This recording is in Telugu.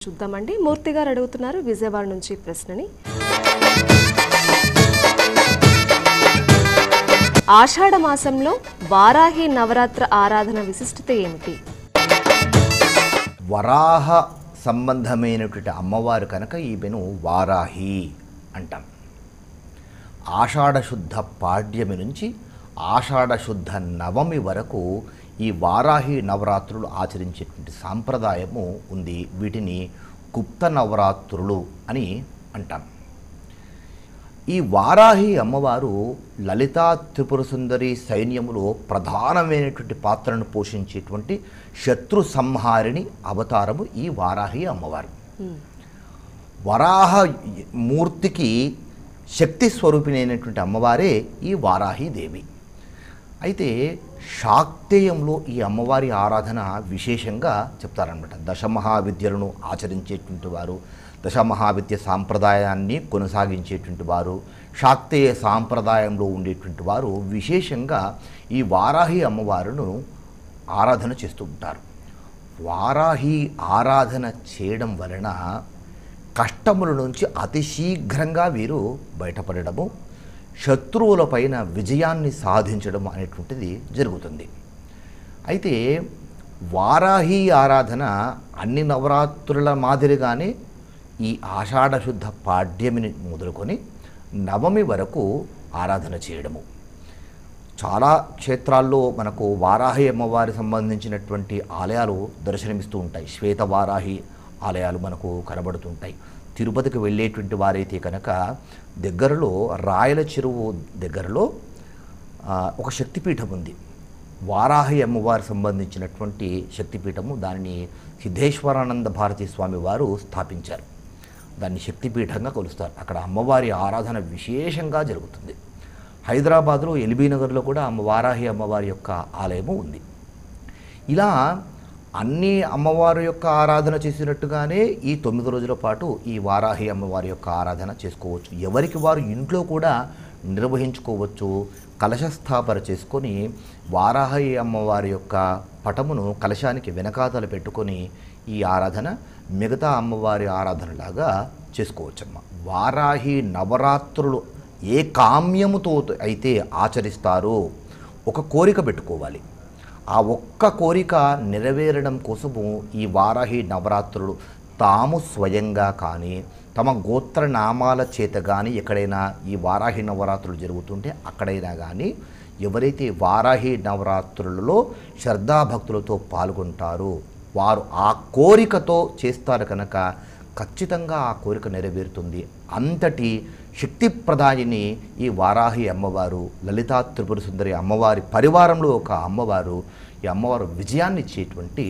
చూద్దామండి. మూర్తి గారు అడుగుతున్నారు విజయవాడ నుంచి ప్రశ్నని. ఆషాఢ మాసంలో వారాహి నవరాత్ర ఆరాధన విశిష్టత ఏమిటి? వరాహ సంబంధమైనటువంటి అమ్మవారు కనుక ఈమెను వారాహి అంటాం. ఆషాఢ శుద్ధ పాడ్యమి నుంచి ఆషాఢ శుద్ధ నవమి వరకు ఈ వారాహి నవరాత్రులు ఆచరించేటువంటి సాంప్రదాయము ఉంది. వీటిని గుప్త నవరాత్రులు అని అంటాం. ఈ వారాహి అమ్మవారు లలితా త్రిపుర సుందరి సైన్యములో ప్రధానమైనటువంటి పాత్రను పోషించేటువంటి శత్రు సంహారిణి అవతారము ఈ వారాహి అమ్మవారు. వరాహ మూర్తికి శక్తి స్వరూపిణైనటువంటి అమ్మవారే ఈ వారాహి దేవి. అయితే శాక్తేయంలో ఈ అమ్మవారి ఆరాధన విశేషంగా చెప్తారనమాట. దశమహావిద్యలను ఆచరించేటువంటి వారు, దశమహావిద్య సాంప్రదాయాన్ని కొనసాగించేటువంటి వారు, శాక్తేయ సాంప్రదాయంలో ఉండేటువంటి వారు విశేషంగా ఈ వారాహి అమ్మవారును ఆరాధన చేస్తూ ఉంటారు. వారాహి ఆరాధన చేయడం వలన కష్టముల నుంచి అతి శీఘ్రంగా వీరు బయటపడడము, శత్రువులపైన విజయాన్ని సాధించడం అనేటువంటిది జరుగుతుంది. అయితే వారాహి ఆరాధన అన్ని నవరాత్రుల మాదిరిగానే ఈ ఆషాఢ శుద్ధ పాడ్యమిని మొదలుకొని నవమి వరకు ఆరాధన చేయడము. చాలా క్షేత్రాల్లో మనకు వారాహి అమ్మవారి సంబంధించినటువంటి ఆలయాలు దర్శనమిస్తూ ఉంటాయి. శ్వేత వారాహి ఆలయాలు మనకు కనబడుతుంటాయి. తిరుపతికి వెళ్ళేటువంటి వారైతే కనుక దగ్గరలో రాయల చెరువు దగ్గరలో ఒక శక్తిపీఠం ఉంది. వారాహి అమ్మవారి సంబంధించినటువంటి శక్తిపీఠము. దానిని సిద్ధేశ్వరానంద భారతీ స్వామి వారు స్థాపించారు. దాన్ని శక్తిపీఠంగా కొలుస్తారు. అక్కడ అమ్మవారి ఆరాధన విశేషంగా జరుగుతుంది. హైదరాబాద్లో ఎల్బీనగర్లో కూడా వారాహి అమ్మవారి యొక్క ఆలయము ఉంది. ఇలా అన్ని అమ్మవారి యొక్క ఆరాధన చేసినట్టుగానే ఈ 9 రోజుల పాటు ఈ వారాహి అమ్మవారి యొక్క ఆరాధన చేసుకోవచ్చు. ఎవరికి వారు ఇంట్లో కూడా నిర్వహించుకోవచ్చు. కలశస్థాపన చేసుకొని వారాహి అమ్మవారి యొక్క పటమును కలశానికి వెనకాతల పెట్టుకొని ఈ ఆరాధన మిగతా అమ్మవారి ఆరాధనలాగా చేసుకోవచ్చమ్మ. వారాహి నవరాత్రులు ఏ కామ్యముతో అయితే ఆచరిస్తారో ఒక కోరిక పెట్టుకోవాలి. ఆ ఒక్క కోరిక నెరవేరడం కోసము ఈ వారాహి నవరాత్రులు తాము స్వయంగా కానీ తమ గోత్ర నామాల చేత కానీ ఎక్కడైనా ఈ వారాహి నవరాత్రులు జరుగుతుంటే అక్కడైనా కానీ ఎవరైతే వారాహి నవరాత్రులలో శ్రద్ధాభక్తులతో పాల్గొంటారో వారు ఆ కోరికతో చేస్తారు కనుక ఖచ్చితంగా ఆ కోరిక నెరవేరుతుంది. అంతటి శక్తిప్రదాయిని ఈ వారాహి అమ్మవారు. లలితా త్రిపుర సుందరి అమ్మవారి పరివారంలో ఒక అమ్మవారు. ఈ అమ్మవారు విజయాన్ని ఇచ్చేటువంటి